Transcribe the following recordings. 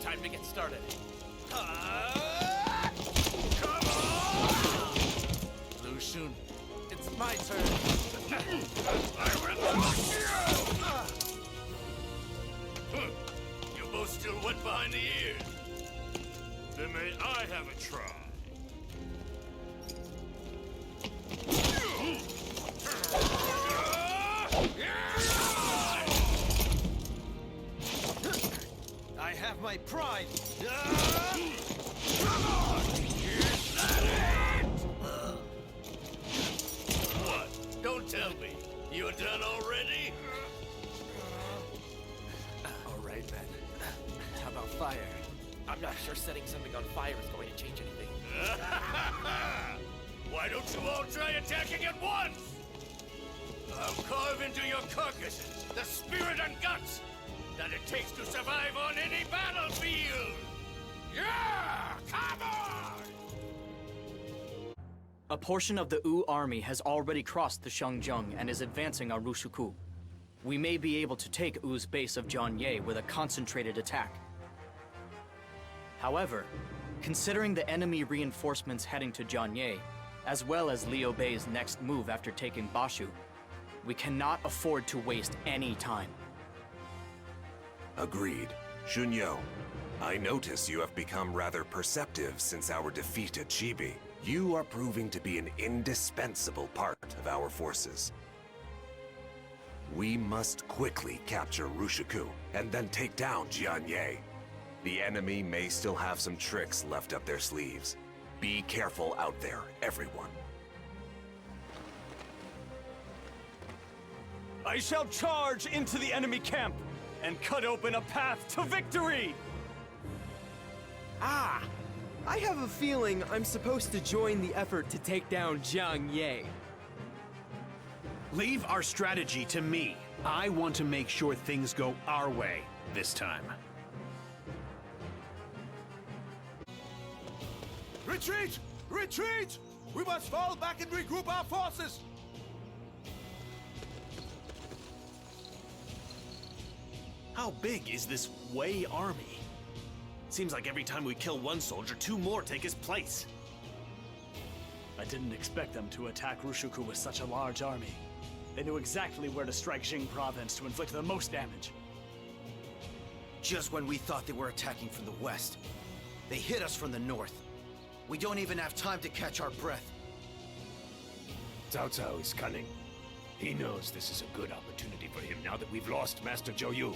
time to get started. Come on! Lu Xun, it's my turn. I will rock you! You both still wet behind the ears. Then may I have a try? I have my pride. Come on! Is that it? What? Don't tell me. You're done already? All right, then. How about fire? I'm not sure setting something on fire is going to change anything. Why don't you all try attacking at once? I'll carve into your carcasses the spirit and guts that it takes to survive on any battlefield! Yeah! Come on! A portion of the Wu army has already crossed the Shangjung and is advancing on Rushuku. We may be able to take Wu's base of Jianye with a concentrated attack. However, considering the enemy reinforcements heading to Jianye, as well as Liu Bei's next move after taking Bashu, we cannot afford to waste any time. Agreed. Shunyo, I notice you have become rather perceptive since our defeat at Chibi. You are proving to be an indispensable part of our forces. We must quickly capture Rushiku and then take down Jianye. The enemy may still have some tricks left up their sleeves. Be careful out there, everyone. I shall charge into the enemy camp and cut open a path to victory! Ah! I have a feeling I'm supposed to join the effort to take down Jiang Ye. Leave our strategy to me. I want to make sure things go our way this time. Retreat! Retreat! We must fall back and regroup our forces! How big is this Wei army? Seems like every time we kill one soldier, two more take his place. I didn't expect them to attack Rushuku with such a large army. They knew exactly where to strike Jing province to inflict the most damage. Just when we thought they were attacking from the west, they hit us from the north. We don't even have time to catch our breath. Cao Cao is cunning. He knows this is a good opportunity for him now that we've lost Master Zhou Yu.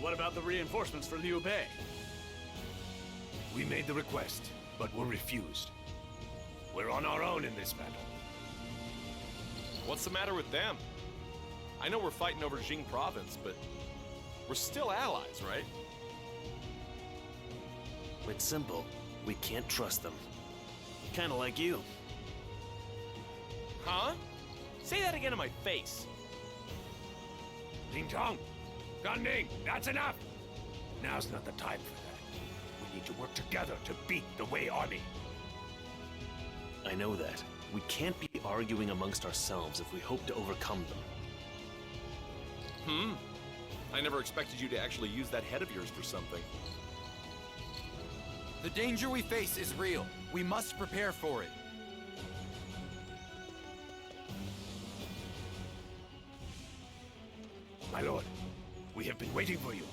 What about the reinforcements for Liu Bei? We made the request, but were refused. We're on our own in this battle. What's the matter with them? I know we're fighting over Jing province, but we're still allies, right? It's simple. We can't trust them. Kinda like you. Huh? Say that again in my face. Ding Tong! Gunding! That's enough! Now's not the time for that. We need to work together to beat the Wei army. I know that. We can't be arguing amongst ourselves if we hope to overcome them. I never expected you to actually use that head of yours for something. The danger we face is real. We must prepare for it. My lord, we have been waiting for you.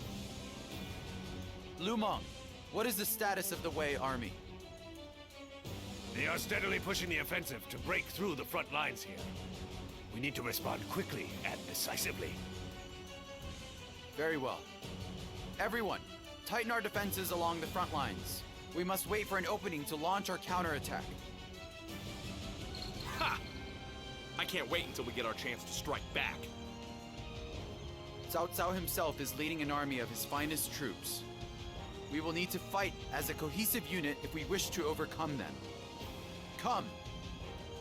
Lu Meng, what is the status of the Wei army? They are steadily pushing the offensive to break through the front lines here. We need to respond quickly and decisively. Very well. Everyone, tighten our defenses along the front lines. We must wait for an opening to launch our counterattack. Ha! I can't wait until we get our chance to strike back. Cao Cao himself is leading an army of his finest troops. We will need to fight as a cohesive unit if we wish to overcome them. Come!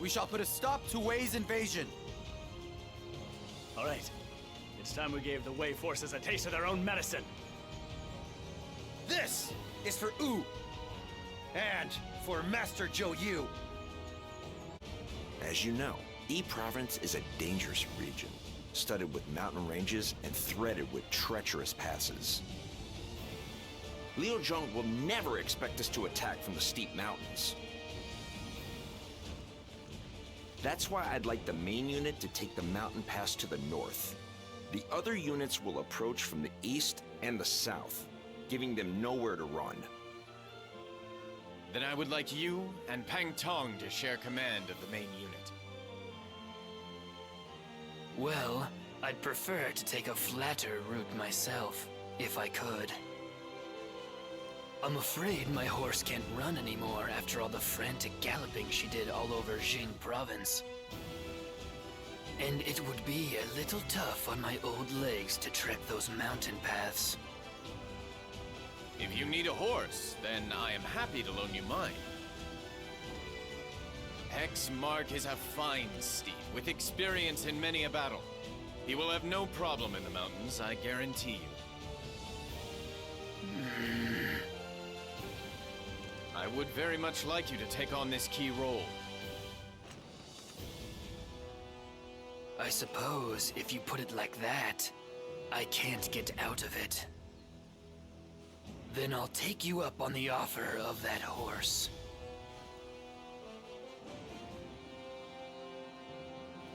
We shall put a stop to Wei's invasion! All right. It's time we gave the Wei forces a taste of their own medicine. This is for Wu! And for Master Zhou Yu! As you know, Yi Province is a dangerous region, studded with mountain ranges and threaded with treacherous passes. Liu Zhong will never expect us to attack from the steep mountains. That's why I'd like the main unit to take the mountain pass to the north. The other units will approach from the east and the south, giving them nowhere to run. Then I would like you and Pang Tong to share command of the main unit. Well, I'd prefer to take a flatter route myself, if I could. I'm afraid my horse can't run anymore after all the frantic galloping she did all over Jing province. And it would be a little tough on my old legs to trek those mountain paths. If you need a horse, then I am happy to loan you mine. Hex Mark is a fine steed, with experience in many a battle. He will have no problem in the mountains, I guarantee you. I would very much like you to take on this key role. I suppose if you put it like that, I can't get out of it. Then I'll take you up on the offer of that horse.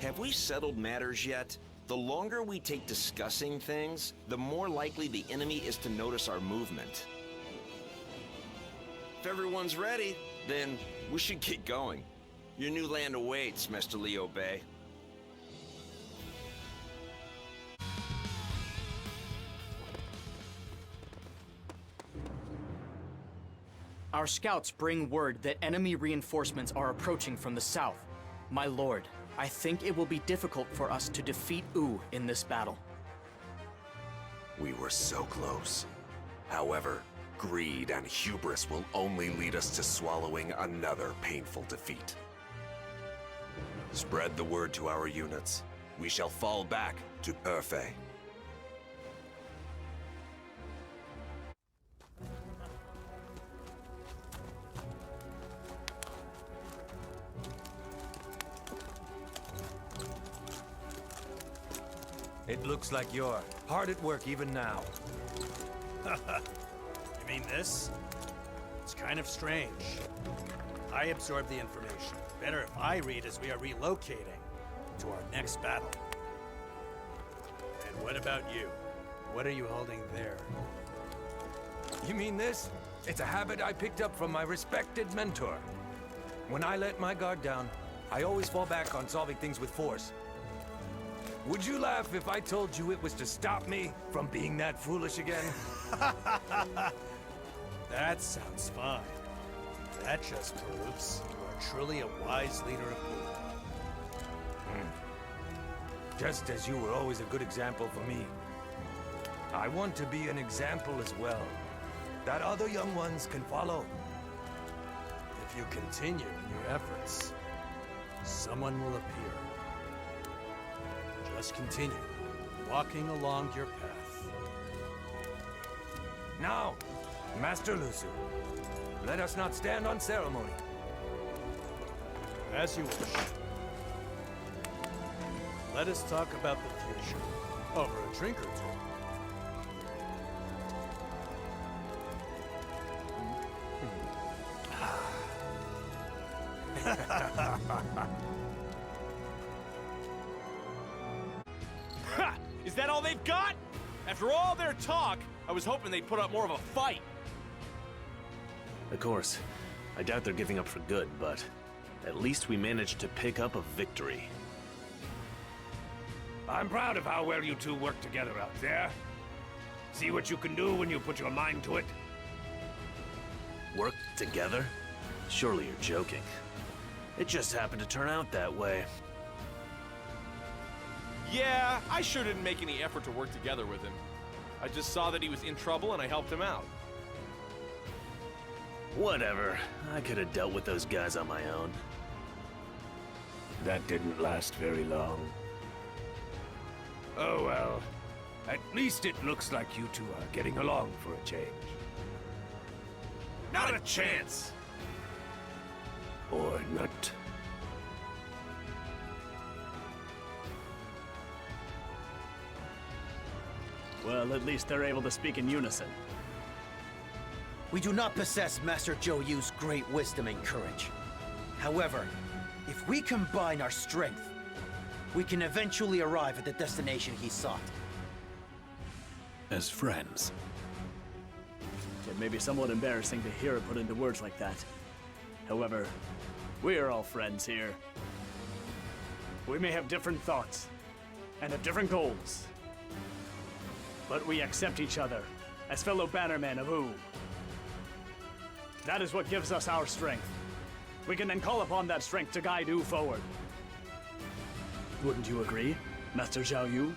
Have we settled matters yet? The longer we take discussing things, the more likely the enemy is to notice our movement. If everyone's ready, then we should get going. Your new land awaits, Mr. Liu Bei. Our scouts bring word that enemy reinforcements are approaching from the south. My lord, I think it will be difficult for us to defeat Wu in this battle. We were so close. However, greed and hubris will only lead us to swallowing another painful defeat. Spread the word to our units. We shall fall back to Perfei. It looks like you're hard at work even now. You mean this? It's kind of strange. I absorb the information. Better if I read as we are relocating to our next battle. And what about you? What are you holding there? You mean this? It's a habit I picked up from my respected mentor. When I let my guard down, I always fall back on solving things with force. Would you laugh if I told you it was to stop me from being that foolish again? That sounds fine. That just proves you are truly a wise leader of Wu. Just as you were always a good example for me. I want to be an example as well, that other young ones can follow. If you continue in your efforts, someone will appear. Just continue walking along your path. Now, Master Lusu, let us not stand on ceremony. As you wish. Let us talk about the future over a drink or two. Ha! Is that all they've got? After all their talk, I was hoping they'd put up more of a fight. Of course, I doubt they're giving up for good, but at least we managed to pick up a victory. I'm proud of how well you two work together out there. See what you can do when you put your mind to it. Work together? Surely you're joking. It just happened to turn out that way. Yeah, I sure didn't make any effort to work together with him. I just saw that he was in trouble and I helped him out. Whatever. I could have dealt with those guys on my own. That didn't last very long. Oh well. At least it looks like you two are getting along for a change. Not a chance! Or not. Well, at least they're able to speak in unison. We do not possess Master Zhou Yu's great wisdom and courage. However, if we combine our strength, we can eventually arrive at the destination he sought. As friends. It may be somewhat embarrassing to hear it put into words like that. However, we are all friends here. We may have different thoughts and have different goals, but we accept each other as fellow bannermen of Wu. That is what gives us our strength. We can then call upon that strength to guide Wu forward. Wouldn't you agree, Master Zhao Yu?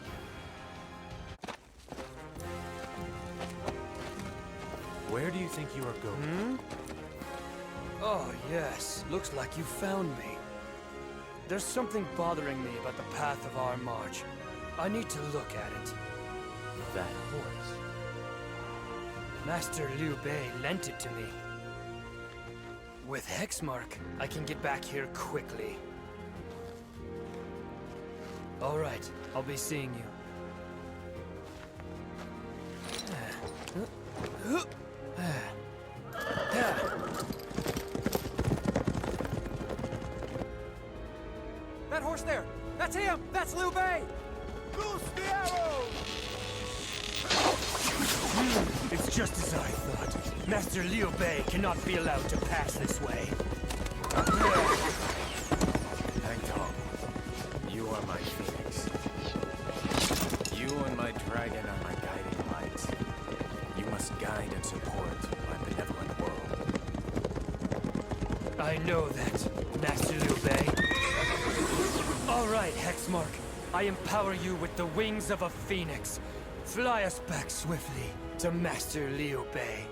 Where do you think you are going? Oh, yes. Looks like you found me. There's something bothering me about the path of our march. I need to look at it. That horse. Master Liu Bei lent it to me. With Hexmark, I can get back here quickly. All right, I'll be seeing you. That horse there! That's him! That's Liu Bei! Loose the arrow! It's just as I thought. Master Liu Bei cannot be allowed to pass this way. Tong, you are my phoenix. You and my dragon are my guiding lights. You must guide and support my benevolent world. I know that, Master Liu Bei. All right, Hexmark. I empower you with the wings of a phoenix. Fly us back swiftly to Master Liu Bei.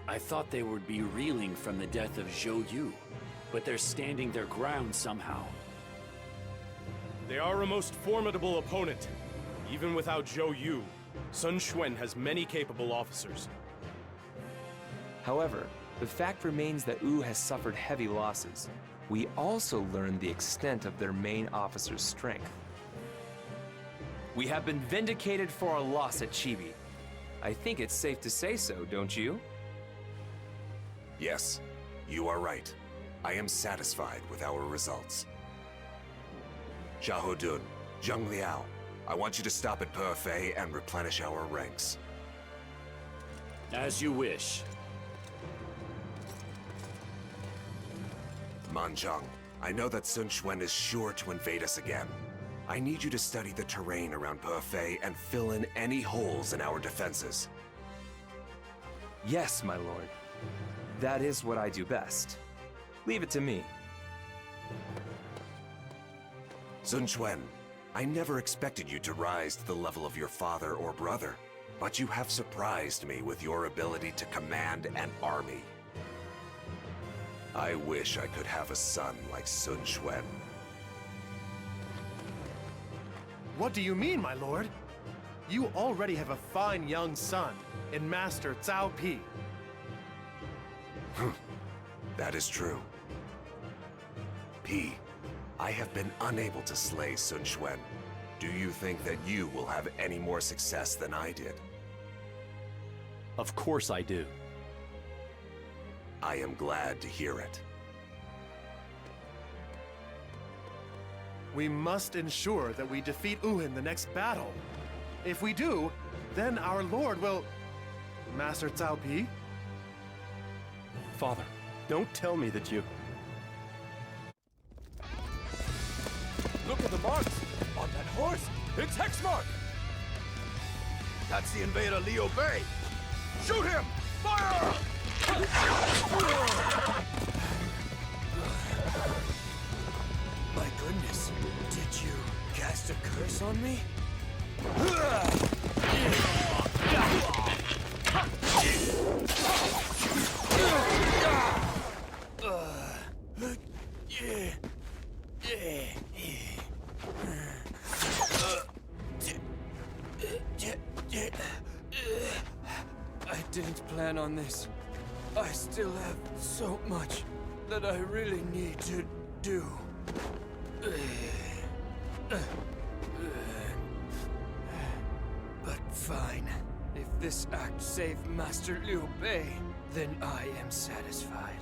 I thought they would be reeling from the death of Zhou Yu, but they're standing their ground somehow. They are a most formidable opponent. Even without Zhou Yu, Sun Quan has many capable officers. However, the fact remains that Wu has suffered heavy losses. We also learned the extent of their main officer's strength. We have been vindicated for our loss at Chibi. I think it's safe to say so, don't you? Yes, you are right. I am satisfied with our results. Xiahou Dun, Zheng Liao, I want you to stop at Perfei and replenish our ranks. As you wish. Manzhang, I know that Sun Quan is sure to invade us again. I need you to study the terrain around Perfei and fill in any holes in our defenses. Yes, my lord. That is what I do best. Leave it to me. Sun Quan, I never expected you to rise to the level of your father or brother, but you have surprised me with your ability to command an army. I wish I could have a son like Sun Quan. What do you mean, my lord? You already have a fine young son in Master Cao Pi. That is true. P, I have been unable to slay Sun Quan. Do you think that you will have any more success than I did? Of course I do. I am glad to hear it. We must ensure that we defeat Wu in the next battle. If we do, then our lord will... Master Cao Pi? Father, don't tell me that you... Look at the marks on that horse. It's Hexmark. That's the invader Liu Bei. Shoot him! Fire! My goodness, did you cast a curse on me? I didn't plan on this. I still have so much that I really need to do. But fine. If this act save Master Liu Bei, then I am satisfied.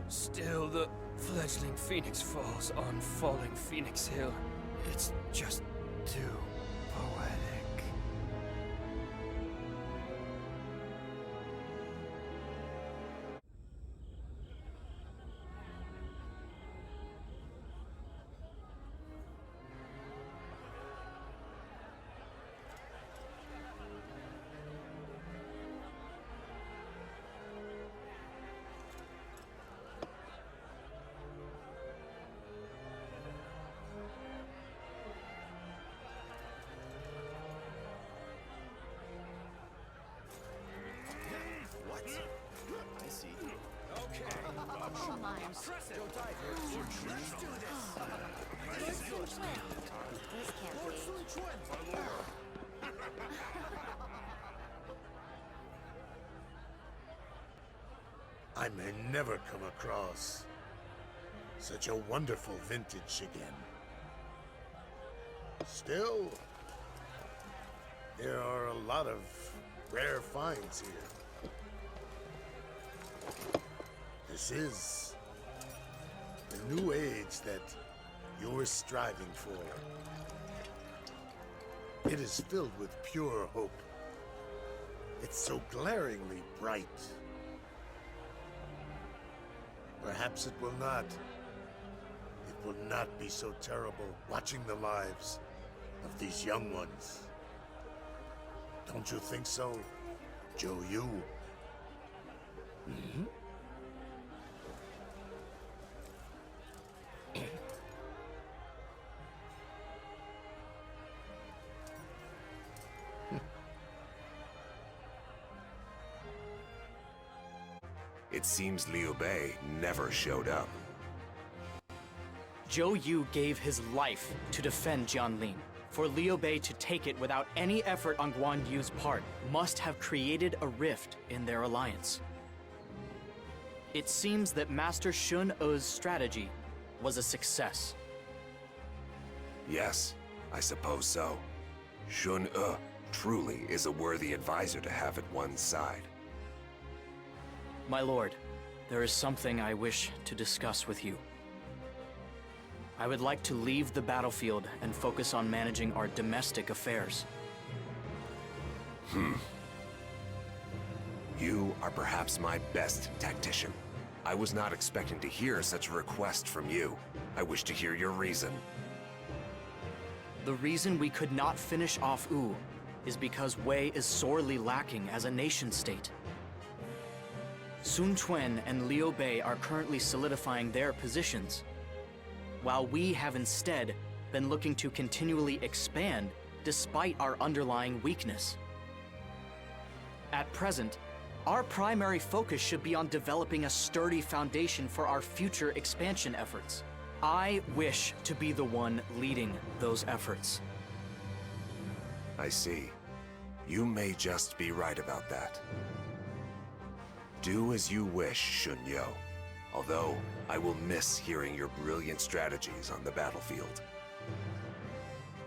Still, the fledgling phoenix falls on falling Phoenix Hill. It's just too poetic. I see. Okay. Oh, Miles. Let's do this. This can't be. I may never come across such a wonderful vintage again. Still, there are a lot of rare finds here. This is the new age that you're striving for. It is filled with pure hope. It's so glaringly bright. Perhaps it will not. It will not be so terrible watching the lives of these young ones. Don't you think so, Zhou Yu? Mm-hmm. It seems Liu Bei never showed up. Zhou Yu gave his life to defend Jianlin. For Liu Bei to take it without any effort on Guan Yu's part must have created a rift in their alliance. It seems that Master Shun E's strategy was a success. Yes, I suppose so. Shun E truly is a worthy advisor to have at one's side. My lord, there is something I wish to discuss with you. I would like to leave the battlefield and focus on managing our domestic affairs. You are perhaps my best tactician. I was not expecting to hear such a request from you. I wish to hear your reason. The reason we could not finish off Wu is because Wei is sorely lacking as a nation-state. Sun Quan and Liu Bei are currently solidifying their positions, while we have instead been looking to continually expand despite our underlying weakness. At present, our primary focus should be on developing a sturdy foundation for our future expansion efforts. I wish to be the one leading those efforts. I see. You may just be right about that. Do as you wish, Shun Yo. Although, I will miss hearing your brilliant strategies on the battlefield.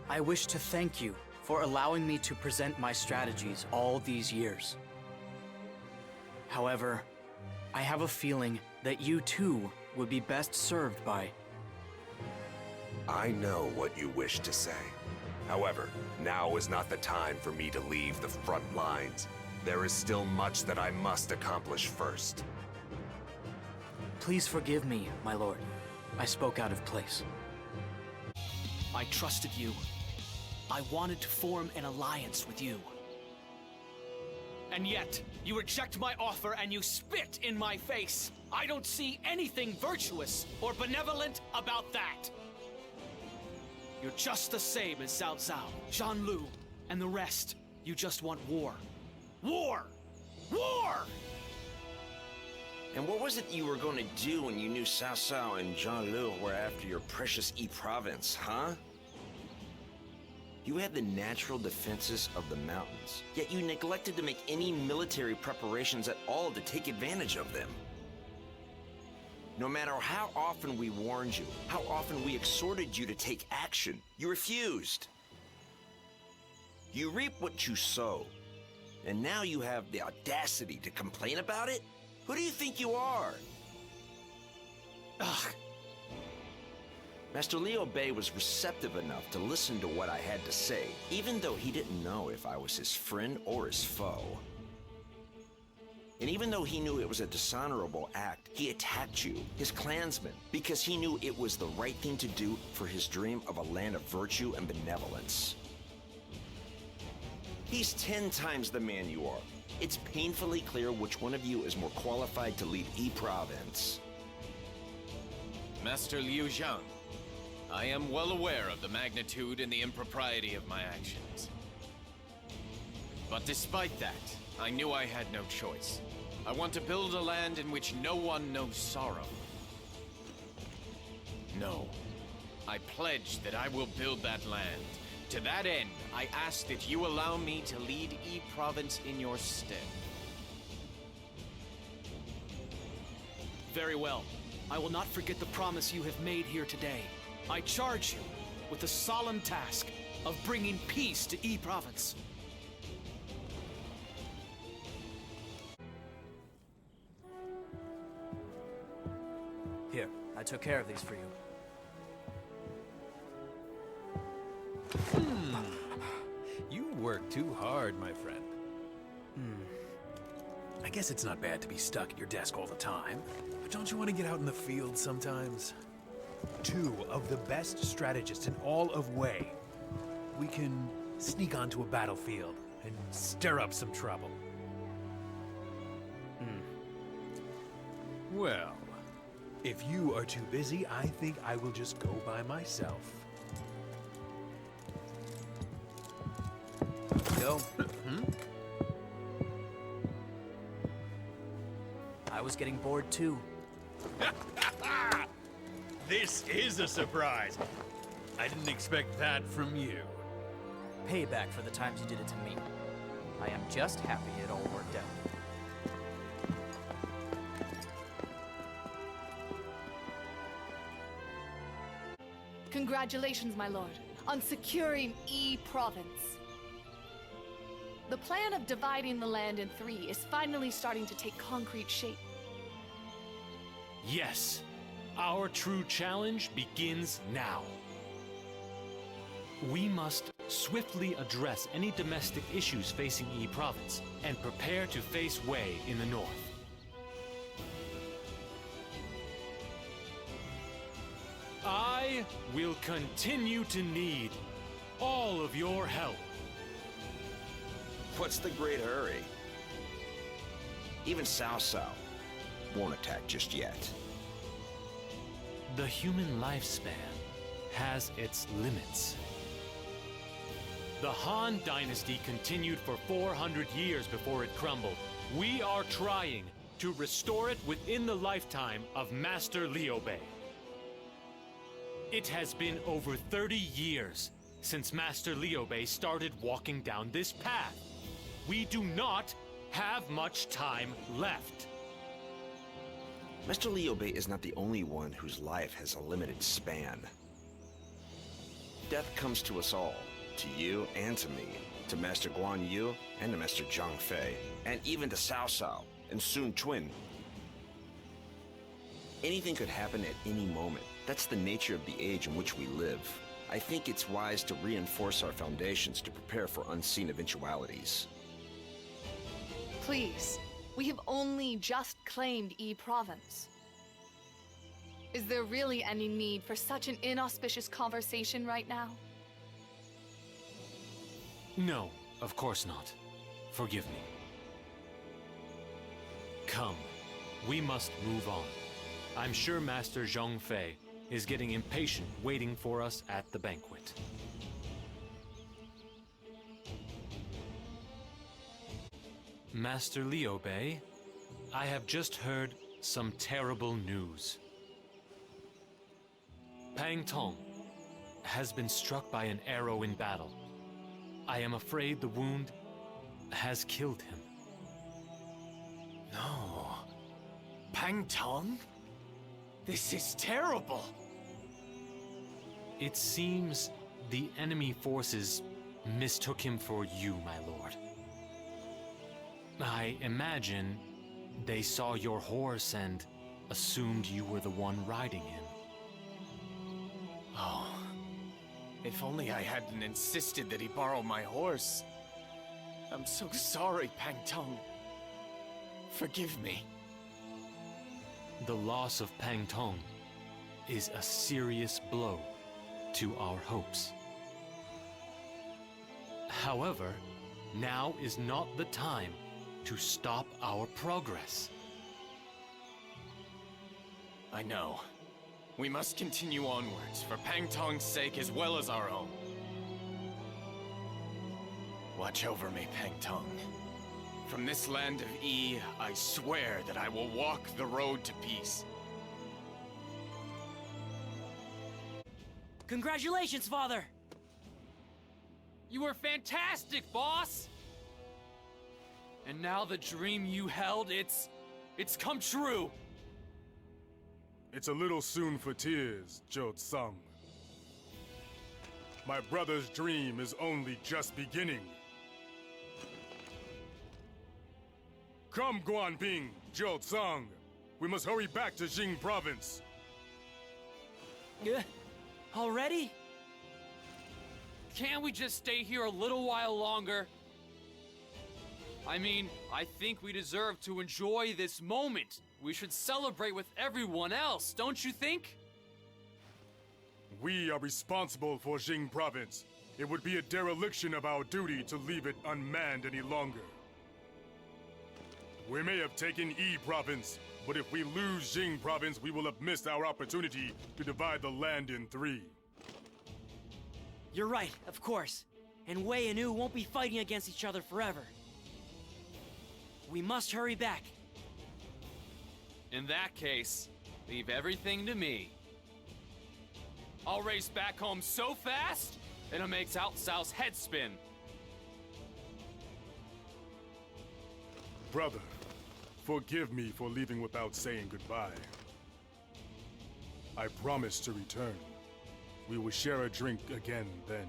I wish to thank you for allowing me to present my strategies all these years. However, I have a feeling that you too would be best served by... I know what you wish to say. However, now is not the time for me to leave the front lines. There is still much that I must accomplish first. Please forgive me, my lord. I spoke out of place. I trusted you. I wanted to form an alliance with you. And yet, you reject my offer and you spit in my face. I don't see anything virtuous or benevolent about that. You're just the same as Cao Cao, Zhan Lu, and the rest. You just want war. War! War! And what was it you were going to do when you knew Cao Cao and Zhan Lu were after your precious Yi province, huh? You had the natural defenses of the mountains, yet you neglected to make any military preparations at all to take advantage of them. No matter how often we warned you, how often we exhorted you to take action, you refused. You reap what you sow. And now you have the audacity to complain about it? Who do you think you are? Ugh. Master Liu Bei was receptive enough to listen to what I had to say, even though he didn't know if I was his friend or his foe. And even though he knew it was a dishonorable act, he attacked you, his clansmen, because he knew it was the right thing to do for his dream of a land of virtue and benevolence. He's 10 times the man you are. It's painfully clear which one of you is more qualified to lead E Province. Master Liu Zhang, I am well aware of the magnitude and the impropriety of my actions. But despite that, I knew I had no choice. I want to build a land in which no one knows sorrow. No, I pledge that I will build that land. To that end, I ask that you allow me to lead E Province in your stead. Very well. I will not forget the promise you have made here today. I charge you with the solemn task of bringing peace to E Province. Here, I took care of these for you. You work too hard, my friend. I guess it's not bad to be stuck at your desk all the time, but don't you want to get out in the field sometimes? Two of the best strategists in all of Wei. We can sneak onto a battlefield and stir up some trouble. Well, if you are too busy, I think I will just go by myself. Go. I was getting bored too. This is a surprise. I didn't expect that from you. Payback for the times you did it to me. I am just happy it all worked out. Congratulations, my lord, on securing E Province. The plan of dividing the land in 3 is finally starting to take concrete shape. Yes, our true challenge begins now. We must swiftly address any domestic issues facing E Province and prepare to face Wei in the north. I will continue to need all of your help. What's the great hurry? Even Cao Cao won't attack just yet. The human lifespan has its limits. The Han Dynasty continued for 400 years before it crumbled. We are trying to restore it within the lifetime of Master Liu Bei. It has been over 30 years since Master Liu Bei started walking down this path. We do not have much time left. Master Liu Bei is not the only one whose life has a limited span. Death comes to us all, to you and to me, to Master Guan Yu and to Master Zhang Fei, and even to Cao Cao and Sun Quan. Anything could happen at any moment. That's the nature of the age in which we live. I think it's wise to reinforce our foundations to prepare for unseen eventualities. Please, we have only just claimed E Province. Is there really any need for such an inauspicious conversation right now? No, of course not. Forgive me. Come, we must move on. I'm sure Master Zhang Fei is getting impatient waiting for us at the banquet. Master Liu Bei, I have just heard some terrible news. Pang Tong has been struck by an arrow in battle. I am afraid the wound has killed him. No. Pang Tong? This is terrible! It seems the enemy forces mistook him for you, my lord. I imagine they saw your horse and assumed you were the one riding him. Oh. If only I hadn't insisted that he borrow my horse. I'm so sorry, Pang Tong. Forgive me. The loss of Pang Tong is a serious blow to our hopes. However, now is not the time to stop our progress. I know. We must continue onwards, for Pang Tong's sake as well as our own. Watch over me, Pang Tong. From this land of Yi, I swear that I will walk the road to peace. Congratulations, Father! You were fantastic, boss! And now the dream you held, it's come true! It's a little soon for tears, Zhou Tsang. My brother's dream is only just beginning. Come, Guanping, Zhou Tsang. We must hurry back to Jing province. Already? Can't we just stay here a little while longer? I mean, I think we deserve to enjoy this moment. We should celebrate with everyone else, don't you think? We are responsible for Jing province. It would be a dereliction of our duty to leave it unmanned any longer. We may have taken Yi province, but if we lose Jing province, we will have missed our opportunity to divide the land in 3. You're right, of course. And Wei and Wu won't be fighting against each other forever. We must hurry back. In that case, leave everything to me. I'll race back home so fast, it'll make Cao Cao's head spin. Brother, forgive me for leaving without saying goodbye. I promise to return. We will share a drink again then.